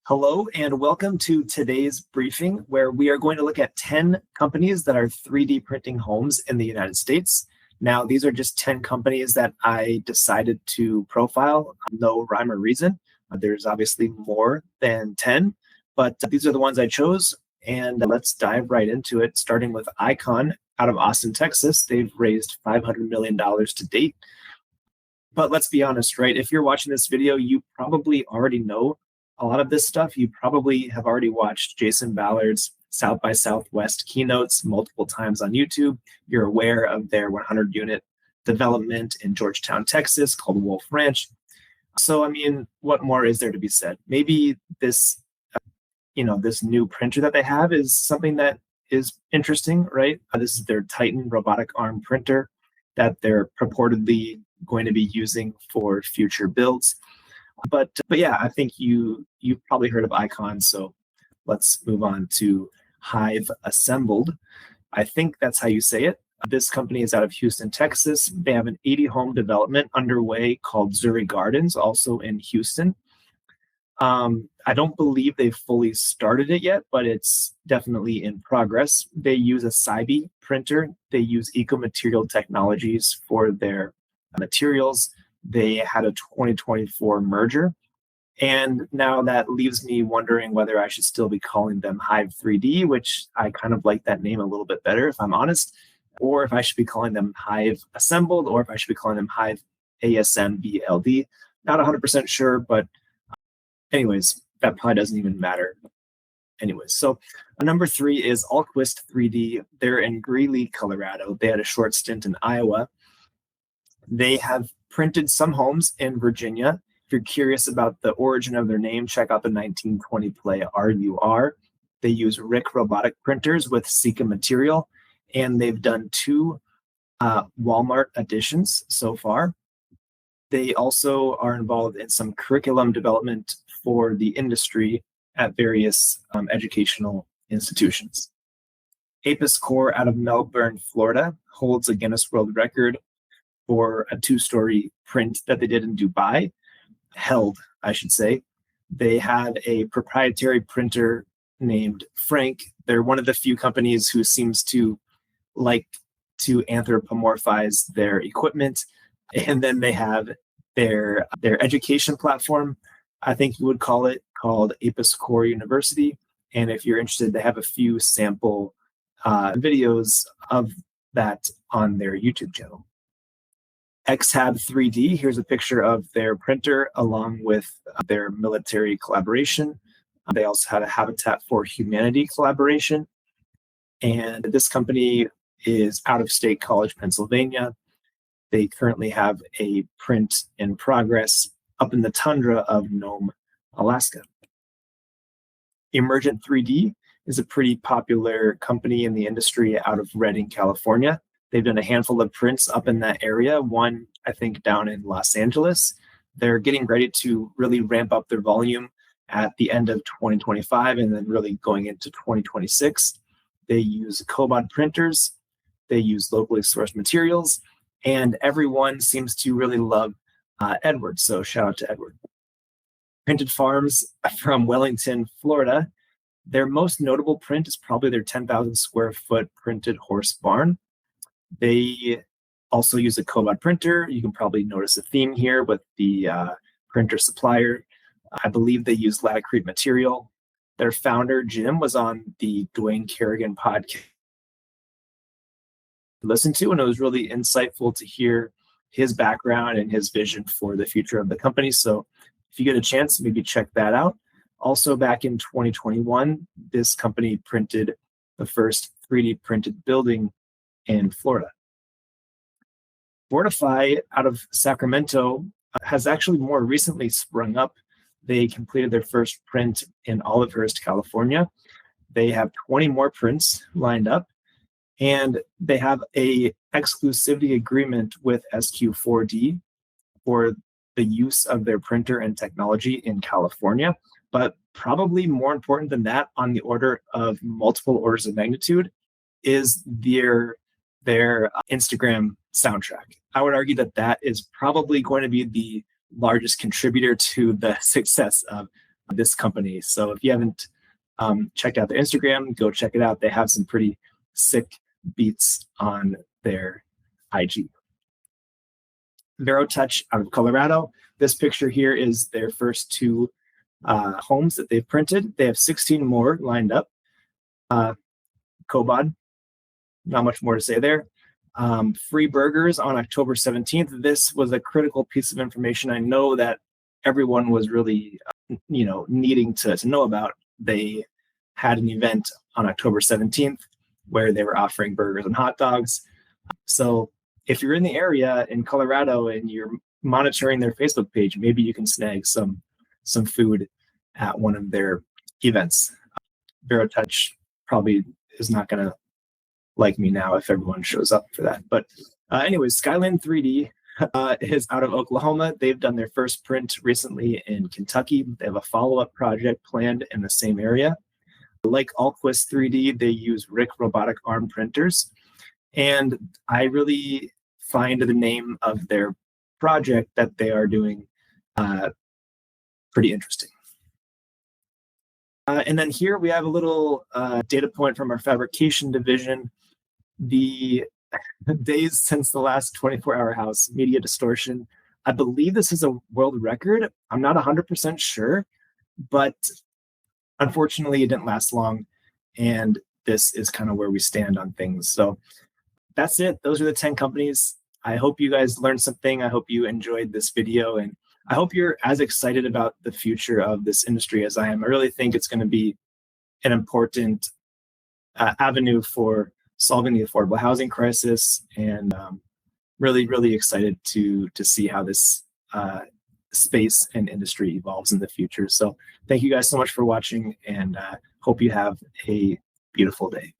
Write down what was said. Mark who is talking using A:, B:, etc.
A: Hello and welcome to today's briefing, where we are going to look at 10 companies that are 3D printing homes in the United States. Now, these are just 10 companies that I decided to profile, no rhyme or reason. There's obviously more than 10, but these are the ones I chose. And let's dive right into it, starting with Icon out of Austin, Texas. They've raised $500 million to date. But let's be honest, right? If you're watching this video, you probably already know a lot of this stuff. You probably have already watched Jason Ballard's South by Southwest keynotes multiple times on YouTube. You're aware of their 100-unit development in Georgetown, Texas, called Wolf Ranch. So, I mean, what more is there to be said? Maybe this, this new printer that they have is something that is interesting, right? This is their Titan robotic arm printer that they're purportedly going to be using for future builds. But yeah, I think you've probably heard of Icon, so let's move on to HiveASMBLD. I think that's how you say it. This company is out of Houston, Texas. They have an 80-home development underway called Zuri Gardens, also in Houston. I don't believe they've fully started it yet, but it's definitely in progress. They use a Cybe printer. They use eco-material technologies for their materials. They had a 2024 merger. And now that leaves me wondering whether I should still be calling them Hive 3D, which I kind of like that name a little bit better, if I'm honest, or if I should be calling them HiveASMBLD, or if I should be calling them HiveASMBLD. Not 100% sure, but anyways, that probably doesn't even matter. Anyways, so number 3 is Alquist 3D. They're in Greeley, Colorado. They had a short stint in Iowa. They have printed some homes in Virginia. If you're curious about the origin of their name, check out the 1920 play RUR. They use RIC robotic printers with Sika material, and they've done 2 Walmart editions so far. They also are involved in some curriculum development for the industry at various educational institutions. Apis Core out of Melbourne, Florida, holds a Guinness World Record for a 2-story print that they did in Dubai, held, I should say. They have a proprietary printer named Frank. They're one of the few companies who seems to like to anthropomorphize their equipment. And then they have their education platform, I think you would call it, called Apis Core University. And if you're interested, they have a few sample videos of that on their YouTube channel. X-Hab 3D, here's a picture of their printer along with their military collaboration. They also had a Habitat for Humanity collaboration. And this company is out of State College, Pennsylvania. They currently have a print in progress up in the tundra of Nome, Alaska. Emergent 3D is a pretty popular company in the industry out of Redding, California. They've done a handful of prints up in that area, one, I think, down in Los Angeles. They're getting ready to really ramp up their volume at the end of 2025 and then really going into 2026. They use Cobot printers. They use locally sourced materials. And everyone seems to really love Edward. So shout out to Edward. Printed Farms from Wellington, Florida. Their most notable print is probably their 10,000 square foot printed horse barn. They also use a Cobot printer. You can probably notice a theme here with the printer supplier. I believe they use Latacrete material. Their founder, Jim, was on the Dwayne Kerrigan podcast to listen to, and it was really insightful to hear his background and his vision for the future of the company. So if you get a chance, maybe check that out. Also, back in 2021, this company printed the first 3D printed building in Florida. Fortify out of Sacramento has actually more recently sprung up. They completed their first print in Olivehurst, California. They have 20 more prints lined up, and they have a exclusivity agreement with SQ4D for the use of their printer and technology in California. But probably more important than that, on the order of multiple orders of magnitude, is their Instagram soundtrack. I would argue that that is probably going to be the largest contributor to the success of this company. So if you haven't checked out their Instagram, go check it out. They have some pretty sick beats on their IG. VeroTouch out of Colorado. This picture here is their first 2 homes that they've printed. They have 16 more lined up. Kobod, not much more to say there. Free burgers on October 17th. This was a critical piece of information. I know that everyone was really, needing to know about. They had an event on October 17th where they were offering burgers and hot dogs. So if you're in the area in Colorado and you're monitoring their Facebook page, maybe you can snag some food at one of their events. VeroTouch probably is not going to like me now if everyone shows up for that. But anyways, Skyland 3D is out of Oklahoma. They've done their first print recently in Kentucky. They have a follow-up project planned in the same area. Like Alquist 3D, they use RIC robotic arm printers. And I really find the name of their project that they are doing pretty interesting. And then here we have a little data point from our fabrication division. The days since the last 24-hour house media distortion. I believe this is a world record. I'm not 100% sure, but unfortunately it didn't last long. And this is kind of where we stand on things. So that's it. Those are the 10 companies. I hope you guys learned something. I hope you enjoyed this video, and I hope you're as excited about the future of this industry as I am. I really think it's going to be an important avenue for solving the affordable housing crisis, and really, really excited to see how this space and industry evolves in the future. So thank you guys so much for watching, and hope you have a beautiful day.